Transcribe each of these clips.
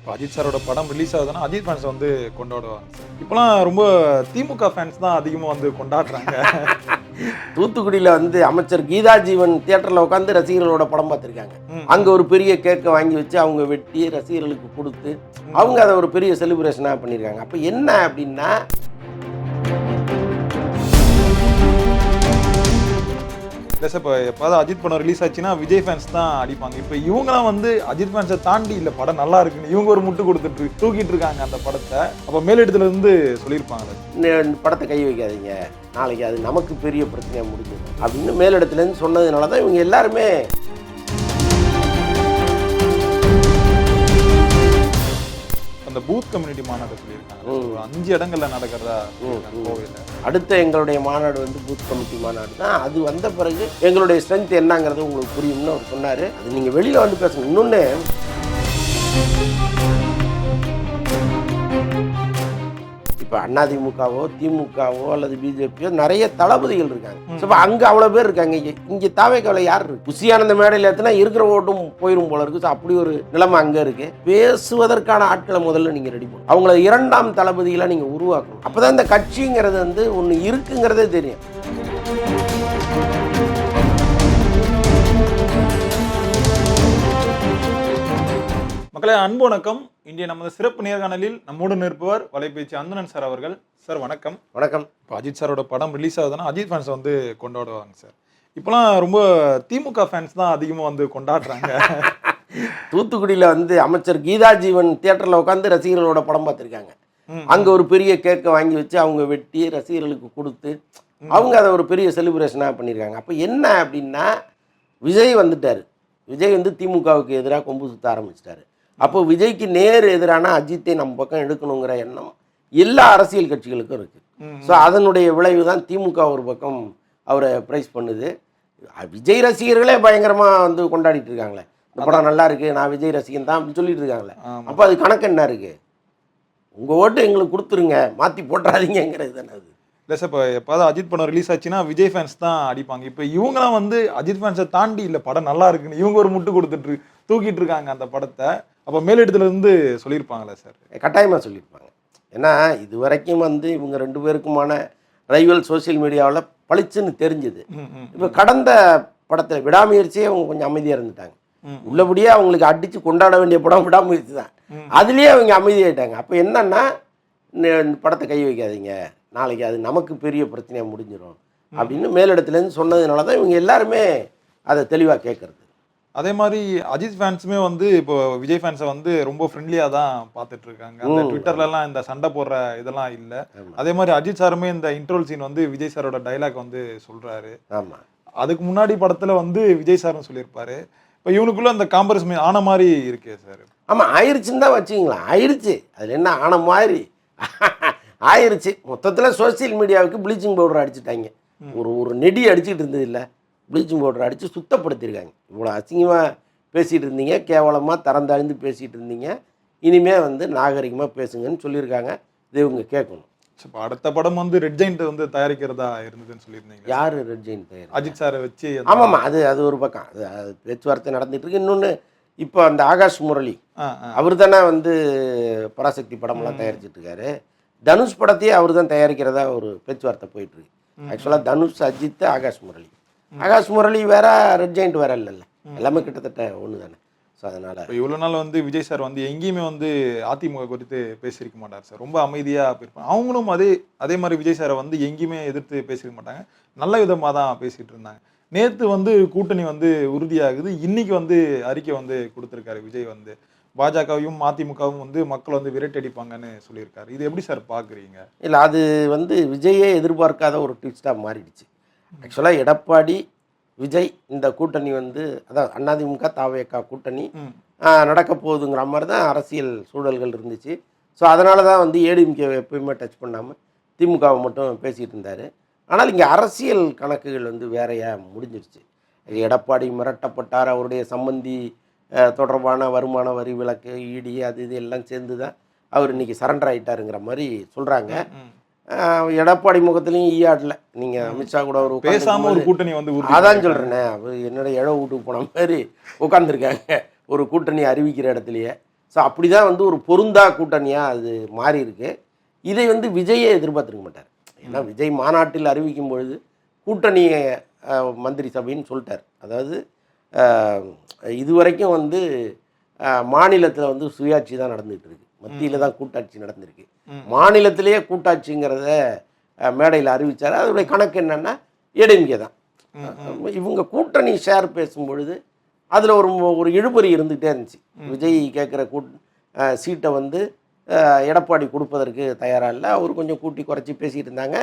இப்போ அஜித் சாரோட படம் ரிலீஸ் ஆகுதுன்னா அஜித் ஃபேன்ஸ் வந்து கொண்டாடுவாங்க. இப்போலாம் ரொம்ப திமுக ஃபேன்ஸ் தான் அதிகமாக வந்து கொண்டாடுறாங்க. தூத்துக்குடியில் வந்து அமைச்சர் கீதா ஜீவன் தியேட்டரில் உட்காந்து ரசிகர்களோட படம் பார்த்துருக்காங்க. அங்கே ஒரு பெரிய கேக்கை வாங்கி வச்சு அவங்க வெட்டி ரசிகர்களுக்கு கொடுத்து அவங்க அதை ஒரு பெரிய செலிப்ரேஷனாக பண்ணியிருக்காங்க. அப்போ என்ன அப்படின்னா, இல்லை சார், இப்போ எப்போது அஜித் படம் ரிலீஸ் ஆச்சுன்னா விஜய் ஃபேன்ஸ் தான் அடிப்பாங்க. இப்போ இவங்களாம் வந்து அஜித் ஃபேன்ஸை தாண்டி இல்லை படம் நல்லா இருக்குன்னு இவங்க ஒரு முட்டு கொடுத்துட்டு தூக்கிட்டு இருக்காங்க அந்த படத்தை. அப்போ மேலிடத்துல இருந்து சொல்லியிருப்பாங்க, இந்த படத்தை கை வைக்காதீங்க, நாளைக்கு அது நமக்கு பெரிய பிரச்சனையாக முடிஞ்சிடும் அப்படின்னு மேலிடத்துலேருந்து சொன்னதுனால தான் இவங்க எல்லாருமே அந்த பூத் கம்யூனிட்டி மாநாடு சொல்லியிருக்காங்க. 5 இடங்கள்ல நடக்கிறதா கோவையில். அடுத்த எங்களுடைய மாநாடு வந்து பூத் கமிட்டி மாநாடு தான். அது வந்த பிறகு எங்களுடைய ஸ்ட்ரென்த் என்னங்கிறது உங்களுக்கு புரியும்னு அவர் சொன்னார். அது நீங்கள் வெளியில் வந்து பேசணும். இன்னொன்று, இப்போ அதிமுகவோ திமுகவோ அல்லது பிஜேபியோ நிறைய தளபதிகள் இருக்காங்க. இப்போ அங்கே அவ்வளோ பேர் இருக்காங்க. இங்கே தாவேக்காவில் யார் இருக்கு? குஷியானந்த மேடையில் ஏற்றினா இருக்கிற ஓட்டும் போயிடும் போல இருக்கு. அப்படி ஒரு நிலைமை அங்கே இருக்கு. பேசுவதற்கான ஆட்களை முதல்ல நீங்கள் ரெடி பண்ணணும். அவங்கள 2ஆம் தளபதிகளை நீங்கள் உருவாக்கணும். அப்போ தான் இந்த கட்சிங்கிறது வந்து ஒன்று இருக்குங்கிறதே தெரியும். மக்களே, அன்பு வணக்கம். இன்றைய நமது சிறப்பு நேர்காணலில் நம்மோடு நிற்பவர் வலைபேச்சு அந்தணன் சார் அவர்கள். சார் வணக்கம். வணக்கம். இப்போ அஜித் சாரோட படம் ரிலீஸ் ஆகுதுன்னா அஜித் ஃபேன்ஸ் வந்து கொண்டாடுவாங்க சார். இப்போலாம் ரொம்ப திமுக ஃபேன்ஸ் தான் அதிகமாக வந்து கொண்டாடுறாங்க. தூத்துக்குடியில் வந்து அமைச்சர் கீதா ஜீவன் தியேட்டரில் உட்காந்து ரசிகர்களோட படம் பார்த்துருக்காங்க. அங்கே ஒரு பெரிய கேக்கை வாங்கி வச்சு அவங்க வெட்டி ரசிகர்களுக்கு கொடுத்து அவங்க அதை ஒரு பெரிய செலிப்ரேஷனாக பண்ணியிருக்காங்க. அப்போ என்ன அப்படின்னா, விஜய் வந்துட்டார். விஜய் வந்து திமுகவுக்கு எதிராக கொம்பு சுற்ற ஆரம்பிச்சிட்டாரு. அப்போ விஜய்க்கு நேர் எதிரான அஜித்தை நம்ம பக்கம் எடுக்கணுங்கிற எண்ணம் எல்லா அரசியல் கட்சிகளுக்கும் இருக்குது. ஸோ அதனுடைய விளைவு தான் திமுக ஒரு பக்கம் அவரை ப்ரைஸ் பண்ணுது. விஜய் ரசிகர்களே பயங்கரமாக வந்து கொண்டாடிட்டு இருக்காங்களே, இந்த படம் நல்லா இருக்குது, நான் விஜய் ரசிகன் தான் அப்படின்னு சொல்லிட்டு இருக்காங்களே. அப்போ அது கணக்கு என்ன இருக்குது? உங்கள் ஓட்டு எங்களுக்கு கொடுத்துருங்க, மாற்றி போட்டுறாதீங்கிறது தானே அது. இல்லை சார், இப்போ எப்போது அஜித் படம் ரிலீஸ் ஆச்சுன்னா விஜய் ஃபேன்ஸ் தான் அடிப்பாங்க. இப்போ இவங்களாம் வந்து அஜித் ஃபேன்ஸை தாண்டி இல்லை படம் நல்லா இருக்குன்னு இவங்க ஒரு முட்டு கொடுத்துட்டு தூக்கிட்டு இருக்காங்க அந்த படத்தை. அப்போ மேலிடத்துல இருந்து சொல்லியிருப்பாங்களே சார்? கட்டாயமாக சொல்லியிருப்பாங்க. ஏன்னா இது வரைக்கும் வந்து இவங்க 2 பேருக்குமான ரைவல் சோசியல் மீடியாவில் பளிச்சுன்னு தெரிஞ்சுது. இப்போ கடந்த படத்தில் விடாமுயற்சியே அவங்க கொஞ்சம் அமைதியாக இருந்துட்டாங்க. உள்ளபடியே அவங்களுக்கு அடித்து கொண்டாட வேண்டிய படம் விடாமுயற்சி தான். அதுலேயே அவங்க அமைதியாகிட்டாங்க. அப்போ என்னன்னா, இந்த படத்தை கை வைக்காதீங்க, நாளைக்கு அது நமக்கு பெரிய பிரச்சனையாக முடிஞ்சிடும் அப்படின்னு மேலிடத்துலேருந்து சொன்னதுனால தான் இவங்க எல்லாருமே அதை தெளிவாக கேட்குறது. அதே மாதிரி அஜித் ஃபேன்ஸுமே வந்து இப்போ விஜய் ஃபேன்ஸை வந்து ரொம்ப ஃப்ரெண்ட்லியாக தான் பார்த்துட்டு இருக்காங்க. அந்த ட்விட்டர்லலாம் இந்த சண்டை போடுற இதெல்லாம் இல்லை. அதே மாதிரி அஜித் சாருமே இந்த இன்ட்ரோல் சீன் வந்து விஜய் சாரோட டைலாக் வந்து சொல்கிறாரு. ஆமாம், அதுக்கு முன்னாடி படத்தில் வந்து விஜய் சாரும் சொல்லியிருப்பாரு. இப்போ இவனுக்குள்ளே அந்த காம்பரிசன் ஆன மாதிரி இருக்கே சார்? ஆமாம், ஆயிடுச்சுன்னு தான் வச்சுங்களேன். ஆயிடுச்சு, அதில் என்ன ஆன மாதிரி ஆயிடுச்சு. மொத்தத்தில் சோசியல் மீடியாவுக்கு ப்ளீச்சிங் பவுடர் அடிச்சுட்டாங்க. ஒரு நெடி அடிச்சுட்டு இருந்தது இல்லை, ப்ளீச்சிங் பவுடர் அடித்து சுத்தப்படுத்தியிருக்காங்க. இவ்வளோ அசிங்கமாக பேசிகிட்டு இருந்தீங்க, கேவலமாக தரந்தாழ்ந்து பேசிகிட்டு இருந்தீங்க, இனிமேல் வந்து நாகரிகமாக பேசுங்கன்னு சொல்லியிருக்காங்க. இதை இவங்க கேட்கணும். இப்போ அடுத்த படம் வந்து ரெட் ஜெயிண்ட் வந்து தயாரிக்கிறதா இருந்ததுன்னு சொல்லியிருந்தீங்க. யார் ரெட் ஜெயிண்ட் தயாரி? அஜித் சாரை வச்சு. ஆமாம்மா, அது ஒரு பக்கம், அது பேச்சுவார்த்தை நடந்துட்டு இருக்கு. இன்னொன்று, இப்போ அந்த ஆகாஷ் முரளி அவர் தானே வந்து பராசக்தி படம்லாம் தயாரிச்சுட்டு இருக்காரு. தனுஷ் படத்தையே அவர் தான் தயாரிக்கிறதா ஒரு பேச்சுவார்த்தை போயிட்டுருக்கு. ஆக்சுவலாக தனுஷ், அஜித், ஆகாஷ் முரளி. ஆகாஷ் முரளி வேற, ரெட் ஜெயிண்ட் வேற இல்லைல்ல, எல்லாமே கிட்டத்தட்ட ஒன்று தானே. ஸோ அதனால் இவ்வளோ நாள் வந்து விஜய் சார் வந்து எங்கேயுமே வந்து அதிமுக குறித்து பேசியிருக்க மாட்டார் சார். ரொம்ப அமைதியாக இருப்பாங்க. அவங்களும் அதே மாதிரி விஜய் சாரை வந்து எங்கேயுமே எதிர்த்து பேசியிருக்க மாட்டாங்க. நல்ல விதமாக தான் பேசிகிட்டு இருந்தாங்க. நேற்று வந்து கூட்டணி வந்து உறுதியாகுது. இன்னைக்கு வந்து அறிக்கை வந்து கொடுத்துருக்காரு விஜய் வந்து. பாஜகவும் அதிமுகவும் வந்து மக்கள் வந்து விரட்டடிப்பாங்கன்னு சொல்லியிருக்காரு. இது எப்படி சார் பார்க்குறீங்க? இல்லை, அது வந்து விஜயே எதிர்பார்க்காத ஒரு ட்விஸ்டாக மாறிடுச்சு. ஆக்சுவலாக எடப்பாடி விஜய் இந்த கூட்டணி வந்து, அதாவது அதிமுக தாவேகா கூட்டணி நடக்க போகுதுங்கிற மாதிரி தான் அரசியல் சூழல்கள் இருந்துச்சு. ஸோ அதனால தான் வந்து ஏடிஎம்கே எப்பயுமே டச் பண்ணாமல் திமுகவை மட்டும் பேசிகிட்டு இருந்தார். ஆனால் இங்கே அரசியல் கணக்குகள் வந்து வேறையாக முடிஞ்சிருச்சு. எடப்பாடி மிரட்டப்பட்டார், அவருடைய சம்பந்தி தொடர்பான வருமான வரி விலக்கு, இடி, அது இது எல்லாம் சேர்ந்து தான் அவர் இன்றைக்கி சரண்டர் ஆகிட்டாருங்கிற மாதிரி சொல்கிறாங்க. எடப்பாடி முகத்துலையும் ஈயாடல. நீங்கள் அமித்ஷா கூட ஒரு பேசாமல் ஒரு கூட்டணி வந்து, அதான் சொல்கிறேன்னே, அவர் என்னோட இழ வீட்டுக்கு போன மாதிரி உட்காந்துருக்காங்க ஒரு கூட்டணி அறிவிக்கிற இடத்துலையே. ஸோ அப்படி தான் வந்து ஒரு பொருந்தா கூட்டணியாக அது மாறி இருக்கு. இதை வந்து விஜயே எதிர்பார்த்துருக்க மாட்டார். ஏன்னா விஜய் மாநாட்டில் அறிவிக்கும் பொழுது கூட்டணி மந்திரி சபைன்னு சொல்லிட்டார். அதாவது இதுவரைக்கும் வந்து மாநிலத்தில் வந்து சுயாட்சி தான் நடந்துகிட்டு இருக்கு, மத்தியில் தான் கூட்டாட்சி நடந்திருக்கு. மாநிலத்திலேயே கூட்டாட்சிங்கிறத மேடையில் அறிவித்தார். அதோடைய கணக்கு என்னென்னா ஏடிஎம்கே தான். இவங்க கூட்டணி ஷேர் பேசும்பொழுது அதில் ஒரு இழுபறி இருந்துகிட்டே இருந்துச்சு. விஜய் கேட்குற சீட்டை வந்து எடப்பாடி கொடுப்பதற்கு தயாராக இல்லை, அவர் கொஞ்சம் கூட்டி குறைச்சி பேசிகிட்டு இருந்தாங்க.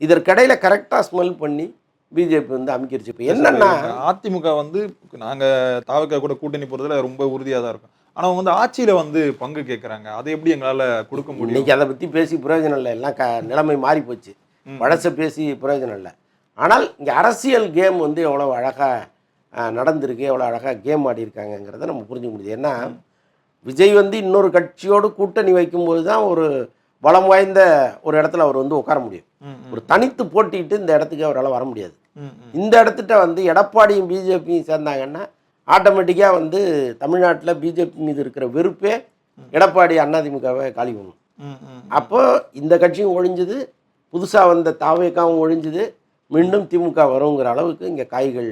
இதற்கிடையில் கரெக்டாக ஸ்மெல் பண்ணி பிஜேபி வந்து அமைக்கிருச்சு. இப்போ என்னன்னா அதிமுக வந்து நாங்கள் தாவக கூட கூட்டணி போகிறதுல ரொம்ப உறுதியாக தான் இருக்கும். ஆனால் அவங்க வந்து ஆட்சியில் வந்து பங்கு கேட்குறாங்க, அதை எப்படி எங்களால் கொடுக்க முடியும்? இன்னைக்கு அதை பற்றி பேசி பிரயோஜனம் இல்லை, எல்லாம் நிலைமை மாறி போச்சு. பழசை பேசி பிரயோஜனம் இல்லை. ஆனால் இங்கே அரசியல் கேம் வந்து எவ்வளோ அழகாக நடந்திருக்கு, எவ்வளோ அழகாக கேம் ஆடி இருக்காங்கங்கிறத நம்ம புரிஞ்சுக்க முடியுது. ஏன்னா விஜய் வந்து இன்னொரு கட்சியோடு கூட்டணி வைக்கும்போது தான் ஒரு பலம் வாய்ந்த ஒரு இடத்துல அவர் வந்து உட்கார முடியும். ஒரு தனித்து போட்டிட்டு இந்த இடத்துக்கு அவரால் வர முடியாது. இந்த இடத்துட்ட வந்து எடப்பாடியும் பிஜேபியும் சேர்ந்தாங்கன்னா ஆட்டோமேட்டிக்காக வந்து தமிழ்நாட்டில் பிஜேபி மீது இருக்கிற வெறுப்பே எடப்பாடி அதிமுகவை காலி பண்ணும். அப்போ இந்த கட்சியும் ஒழிஞ்சுது, புதுசாக வந்த தாவேக்காவும் ஒழிஞ்சுது, மீண்டும் திமுக வருங்கிற அளவுக்கு இங்கே காய்கள்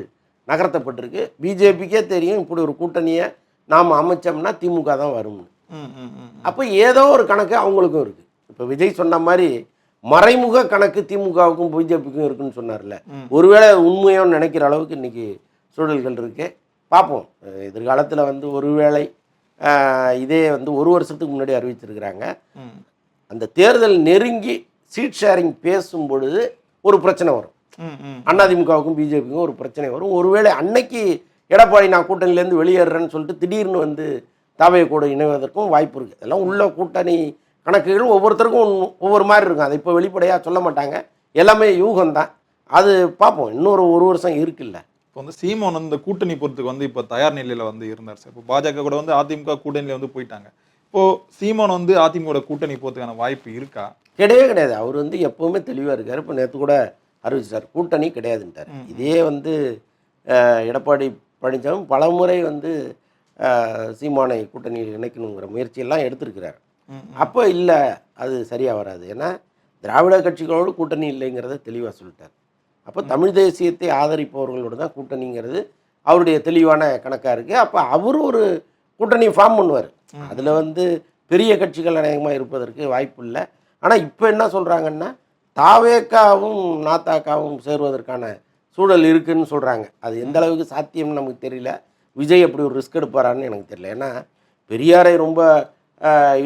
நகர்த்தப்பட்டிருக்கு. பிஜேபிக்கே தெரியும் இப்படி ஒரு கூட்டணியை நாம் அமைச்சோம்னா திமுக தான் வரும்னு. அப்போ ஏதோ ஒரு கணக்கு அவங்களுக்கும் இருக்குது. இப்போ விஜய் சொன்ன மாதிரி மறைமுக கணக்கு திமுகவுக்கும் பிஜேபிக்கும் இருக்குன்னு சொன்னார்ல, ஒருவேளை உண்மையோன்னு நினைக்கிற அளவுக்கு இன்றைக்கி சூழல்கள் இருக்கு. பார்ப்போம் எதிர்காலத்தில் வந்து ஒருவேளை இதே வந்து ஒரு வருஷத்துக்கு முன்னாடி அறிவிச்சிருக்கிறாங்க. அந்த தேர்தல் நெருங்கி சீட் ஷேரிங் பேசும் பொழுது ஒரு பிரச்சனை வரும், அதிமுகவுக்கும் பிஜேபிக்கும் ஒரு பிரச்சனை வரும். ஒருவேளை அன்னைக்கு எடப்பாடி நான் கூட்டணியிலேருந்து வெளியேறேன்னு சொல்லிட்டு திடீர்னு வந்து தாவே கூட இணைவதற்கும் வாய்ப்பு இருக்குது. அதெல்லாம் உள்ள கூட்டணி கணக்குகள் ஒவ்வொருத்தருக்கும் ஒவ்வொரு மாதிரி இருக்கும். அதை இப்போ வெளிப்படையாக சொல்ல மாட்டாங்க, எல்லாமே யூகம்தான். அது பார்ப்போம், இன்னொரு ஒரு வருஷம் இருக்குல்ல. இப்போ வந்து சீமான் வந்து இந்த கூட்டணி போகிறதுக்கு வந்து இப்போ தயார் நிலையில் வந்து இருந்தார் சார். இப்போ பாஜக கூட வந்து அதிமுக கூட்டணியில் வந்து போயிட்டாங்க. இப்போது சீமான் வந்து அதிமுக கூட்டணி போகிறதுக்கான வாய்ப்பு இருக்கா? கிடையவே கிடையாது. அவர் வந்து எப்போவுமே தெளிவாக இருக்கார். இப்போ நேற்று கூட அறிவிச்சிட்டார் கூட்டணி கிடையாதுன்ட்டார். இதே வந்து எடப்பாடி பழனிசாமி பல முறை வந்து சீமானை கூட்டணியில் இணைக்கணுங்கிற முயற்சியெல்லாம் எடுத்திருக்கிறார். அப்போ இல்லை, அது சரியாக வராது. ஏன்னா திராவிட கட்சிகளோடு கூட்டணி இல்லைங்கிறத தெளிவாக சொல்லிட்டார். அப்போ தமிழ் தேசியத்தை ஆதரிப்பவர்களோடு தான் கூட்டணிங்கிறது அவருடைய தெளிவான கணக்காக இருக்குது. அப்போ அவர் ஒரு கூட்டணி ஃபார்ம் பண்ணுவார். அதில் வந்து பெரிய கட்சிகள் அநேகமாக இருப்பதற்கு வாய்ப்பு இல்லை. ஆனால் இப்போ என்ன சொல்கிறாங்கன்னா தாவேக்காவும் நாத்தாக்காவும் சேருவதற்கான சூழல் இருக்குதுன்னு சொல்கிறாங்க. அது எந்த அளவுக்கு சாத்தியம்னு நமக்கு தெரியல. விஜய் அப்படி ஒரு ரிஸ்க் எடுப்பாரான்னு எனக்கு தெரியல. ஏன்னா பெரியாரை ரொம்ப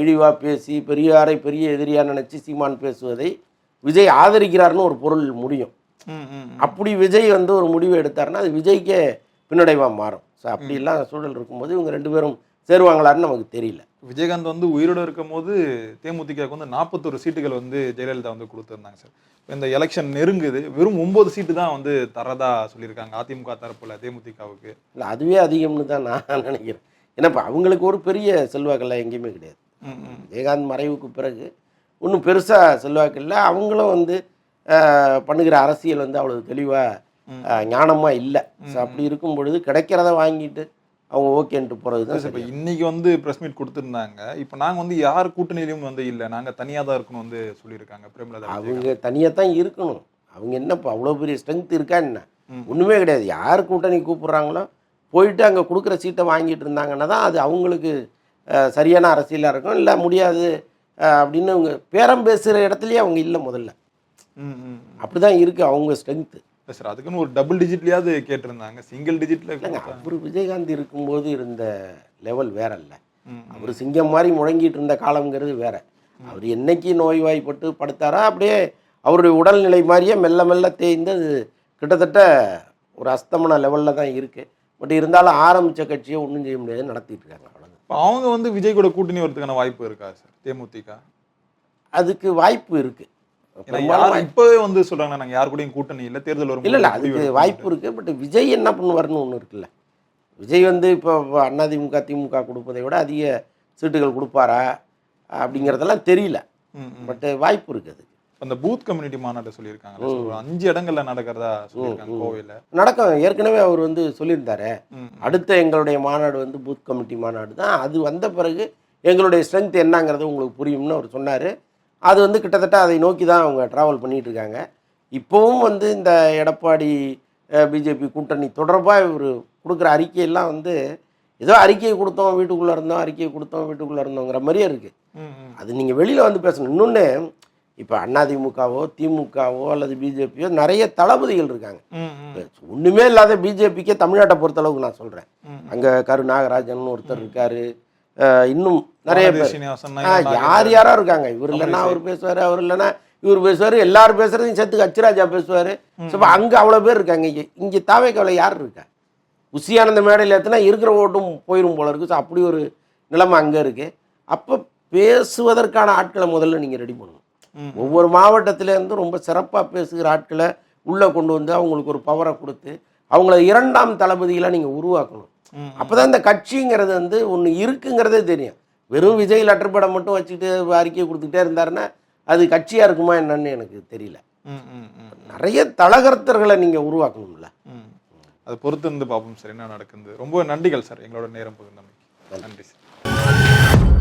இழிவாக பேசி பெரியாரை பெரிய எதிரியாக நினச்சி சீமான் பேசுவதை விஜய் ஆதரிக்கிறார்னு ஒரு பொருள் முடியும். அப்படி விஜய் வந்து ஒரு முடிவு எடுத்தாருன்னா அது விஜய்க்கே பின்னடைவாக மாறும். ஸோ அப்படிலாம் சூழல் இருக்கும்போது இவங்க ரெண்டு பேரும் சேருவாங்களான்னு நமக்கு தெரியல. விஜயகாந்த் வந்து உயிரோடு இருக்கும் போது தேமுதிகவுக்கு வந்து 41 சீட்டுகள் வந்து ஜெயலலிதா வந்து கொடுத்துருந்தாங்க சார். இந்த எலெக்ஷன் நெருங்குது, வெறும் 9 சீட்டு தான் வந்து தரதா சொல்லியிருக்காங்க அதிமுக தரப்புல தேமுதிகவுக்கு. இல்லை அதுவே அதிகம்னு தான் நான் நினைக்கிறேன். ஏன்னா இப்போ அவங்களுக்கு ஒரு பெரிய செல்வாக்கெல்லாம் எங்கேயுமே கிடையாது. விஜயகாந்த் மறைவுக்கு பிறகு ஒன்றும் பெருசாக செல்வாக்கு இல்லை. அவங்களும் வந்து பண்ணுகிற அரசியல் வந்து அவ்வளோ தெளிவாக ஞானமாக இல்லை. ஸோ அப்படி இருக்கும் பொழுது கிடைக்கிறத வாங்கிட்டு அவங்க ஓகேன்ட்டு போகிறது தான். இப்போ இன்னைக்கு வந்து ப்ரெஸ் மீட் கொடுத்துருந்தாங்க. இப்போ நாங்கள் வந்து யார் கூட்டணியிலையும் வந்து இல்லை, நாங்கள் தனியாக தான் இருக்கணும் வந்து சொல்லியிருக்காங்க பிரேமலதா. அவங்க தனியாக தான் இருக்கணும். அவங்க என்னப்பா அவ்வளோ பெரிய ஸ்ட்ரென்த் இருக்கா என்ன? ஒன்றுமே கிடையாது. யார் கூட்டணி கூப்பிட்றாங்களோ போயிட்டு அங்கே கொடுக்குற சீட்டை வாங்கிட்டு இருந்தாங்கன்னா தான் அது அவங்களுக்கு சரியான அரசியலாக இருக்கும். இல்லை முடியாது அப்படின்னு அவங்க பேரம் பேசுகிற இடத்துலையே அவங்க இல்லை முதல்ல. அப்படி தான் இருக்குது அவங்க ஸ்ட்ரென்த்து. சார் அதுக்குன்னு ஒரு டபுள் டிஜிட்லையாவது கேட்டிருந்தாங்க, சிங்கிள் டிஜிட்டில் இல்லைங்க. அவர் விஜயகாந்த் இருக்கும்போது இருந்த லெவல் வேற இல்லை. அவர் சிங்கம் மாதிரி முழங்கிட்டு இருந்த காலங்கிறது வேற. அவர் என்னைக்கு நோய்வாய்ப்பட்டு படுத்தாரா அப்படியே அவருடைய உடல்நிலை மாதிரியே மெல்ல மெல்ல தேய்ந்து அது கிட்டத்தட்ட ஒரு அஸ்தமன லெவலில் தான் இருக்குது. பட் இருந்தாலும் ஆரம்பித்த கட்சியை ஒன்றும் செய்ய முடியாது, நடத்திட்டு இருக்காங்க. அவ்வளோதான். இப்போ அவங்க வந்து விஜய் கூட கூட்டணி வரதுக்கான வாய்ப்பு இருக்கா சார் தேமுதிக? அதுக்கு வாய்ப்பு இருக்குது. இப்போவே வந்து சொல்கிறாங்க நாங்கள் யார் கூடயும் கூட்டணி இல்லை, தேர்தல் வரும். இல்லை அதுக்கு வாய்ப்பு இருக்குது. பட் விஜய் என்ன பண்ணுவார்னு ஒன்று இருக்குல்ல. விஜய் வந்து இப்போ அதிமுக திமுக கொடுப்பதை விட அதிக சீட்டுகள் கொடுப்பாரா அப்படிங்கிறதெல்லாம் தெரியல. பட் வாய்ப்பு இருக்குது. அந்த பூத் கம்யூனிட்டி மாநாட்டை சொல்லியிருக்காங்க, 5 இடங்கள்ல நடக்கிறதா சொல்லியிருக்காங்க கோவையில். நடக்கும். ஏற்கனவே அவர் வந்து சொல்லியிருந்தாரு அடுத்த எங்களுடைய மாநாடு வந்து பூத் கமிட்டி மாநாடு தான். அது வந்த பிறகு எங்களுடைய ஸ்ட்ரென்த் என்னங்கிறது உங்களுக்கு புரியும்னு அவர் சொன்னார். அது வந்து கிட்டத்தட்ட அதை நோக்கி தான் அவங்க ட்ராவல் பண்ணிகிட்டு இருக்காங்க. இப்போவும் வந்து இந்த எடப்பாடி பிஜேபி கூட்டணி தொடர்பாக இவர் கொடுக்குற அறிக்கையெல்லாம் வந்து ஏதோ அறிக்கையை கொடுத்தோம் வீட்டுக்குள்ளே இருந்தோம், அறிக்கையை கொடுத்தோம் வீட்டுக்குள்ளே இருந்தோங்கிற மாதிரியே இருக்குது. அது நீங்கள் வெளியில் வந்து பேசணும். இன்னொன்று, இப்போ அதிமுகவோ திமுகவோ அல்லது பிஜேபியோ நிறைய தளபதிகள் இருக்காங்க. ஒன்றுமே இல்லாத பிஜேபிக்கே தமிழ்நாட்டை பொறுத்தளவுக்கு நான் சொல்கிறேன். அங்கே கரு நாகராஜன் ஒருத்தர் இருக்கார், இன்னும் நிறைய பேர் யாரோ இருக்காங்க. இவர் இல்லைன்னா அவர் பேசுவார், அவர் இல்லைன்னா இவர் பேசுவார், எல்லாரும் பேசுகிறதையும் சேர்த்து அச்சுராஜா பேசுவார். ஸோ அங்கே அவ்வளோ பேர் இருக்காங்க. இங்கே தாவேக்காவில் யார் இருக்கா? உசியானந்த மேடையில் ஏற்றினா இருக்கிற ஓட்டும் போயிடும் போல இருக்குது. ஸோ அப்படி ஒரு நிலைமை அங்கே இருக்குது. அப்போ பேசுவதற்கான ஆட்களை முதல்ல நீங்கள் ரெடி பண்ணணும். ஒவ்வொரு மாவட்டத்திலேருந்து ரொம்ப சிறப்பாக பேசுகிற ஆட்களை உள்ளே கொண்டு வந்து அவங்களுக்கு ஒரு பவரை கொடுத்து அவங்கள 2ஆம் தளபதிகளை நீங்கள் உருவாக்கணும். அப்போ தான் இந்த கட்சிங்கிறது வந்து ஒன்று இருக்குங்கிறதே தெரியும். வெறும் விஜய் லெட்டர் படம் மட்டும் வச்சுட்டு அறிக்கையை கொடுத்துக்கிட்டே இருந்தாருன்னா அது கட்சியாக இருக்குமா என்னன்னு எனக்கு தெரியல. நிறைய தலகர்த்தர்களை நீங்கள் உருவாக்கணும்ல. அதை பொறுத்து இருந்து பார்ப்போம் சார் என்ன நடக்குது. ரொம்ப நன்றிகள் சார் எங்களோட நேரம் பகிர்ந்தமைக்கு. நன்றி சார்.